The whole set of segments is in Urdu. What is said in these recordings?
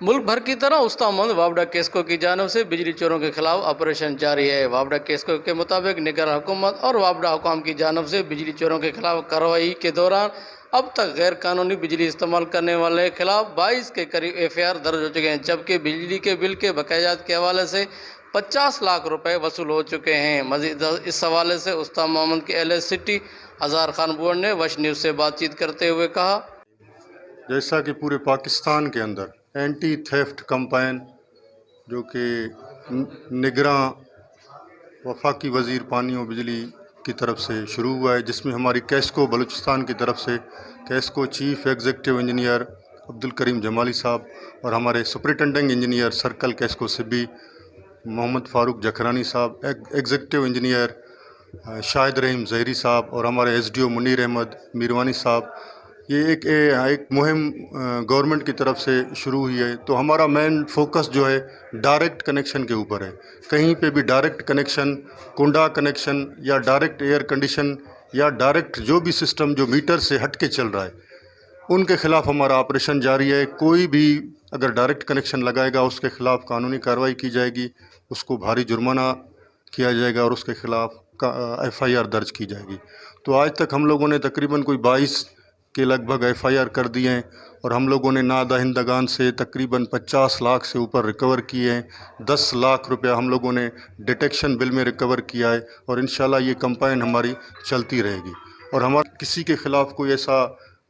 ملک بھر کی طرح استا محمد وابڈا کیسکو کی جانب سے بجلی چوروں کے خلاف آپریشن جاری ہے۔ وابڈا کیسکو کے مطابق نگراں حکومت اور وابڈا حکام کی جانب سے بجلی چوروں کے خلاف کارروائی کے دوران اب تک غیر قانونی بجلی استعمال کرنے والے کے خلاف 22 کے قریب FIR درج ہو چکے ہیں، جبکہ بجلی کے بل کے بقایات کے حوالے سے 50 لاکھ روپے وصول ہو چکے ہیں۔ مزید اس حوالے سے استا محمد کے LS سٹی اظہار خان بوڑ نے وش نیوز سے بات چیت کرتے ہوئے کہا، جیسا کہ پورے پاکستان کے اندر اینٹی تھیفٹ کمپین جو کہ نگراں وفاقی وزیر پانی و بجلی کی طرف سے شروع ہوا ہے، جس میں ہماری کیسکو بلوچستان کی طرف سے QESCO chief executive engineer Abdul Karim جمالی صاحب اور ہمارے سپرنٹینڈنگ انجینئر سرکل کیسکو سبی محمد فاروق جکھرانی صاحب، ایگزیکٹو انجینئر شاہد رحیم زہری صاحب اور ہمارے SDO منیر احمد میروانی صاحب، یہ ایک مہم گورنمنٹ کی طرف سے شروع ہوئی ہے۔ تو ہمارا مین فوکس جو ہے ڈائریکٹ کنیکشن کے اوپر ہے۔ کہیں پہ بھی ڈائریکٹ کنیکشن، کنڈا کنیکشن یا ڈائریکٹ ایئر کنڈیشن یا ڈائریکٹ جو بھی سسٹم جو میٹر سے ہٹ کے چل رہا ہے، ان کے خلاف ہمارا آپریشن جاری ہے۔ کوئی بھی اگر ڈائریکٹ کنیکشن لگائے گا اس کے خلاف قانونی کارروائی کی جائے گی، اس کو بھاری جرمانہ کیا جائے گا اور اس کے خلاف FIR درج کی جائے گی۔ تو آج تک ہم لوگوں نے تقریباً کوئی 22 کے لگ بھگ FIR کر دیے ہیں اور ہم لوگوں نے نادہندگان سے تقریباً 50 لاکھ سے اوپر ریکور کیے ہیں۔ 10 لاکھ روپیہ ہم لوگوں نے ڈیٹیکشن بل میں ریکور کیا ہے اور انشاءاللہ یہ کمپین ہماری چلتی رہے گی اور ہمارا کسی کے خلاف کوئی ایسا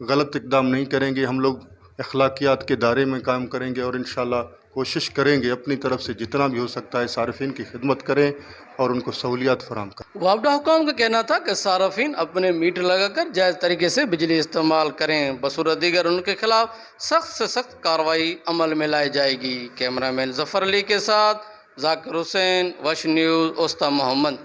غلط اقدام نہیں کریں گے۔ ہم لوگ اخلاقیات کے دائرے میں قائم کریں گے اور انشاءاللہ کوشش کریں گے اپنی طرف سے جتنا بھی ہو سکتا ہے صارفین کی خدمت کریں اور ان کو سہولیات فراہم کریں۔ وابڈا حکام کا کہنا تھا کہ صارفین اپنے میٹر لگا کر جائز طریقے سے بجلی استعمال کریں، بصورت دیگر ان کے خلاف سخت سے سخت کارروائی عمل میں لائی جائے گی۔ کیمرہ مین ظفر علی کے ساتھ ذاکر حسین، وش نیوز، استا محمد۔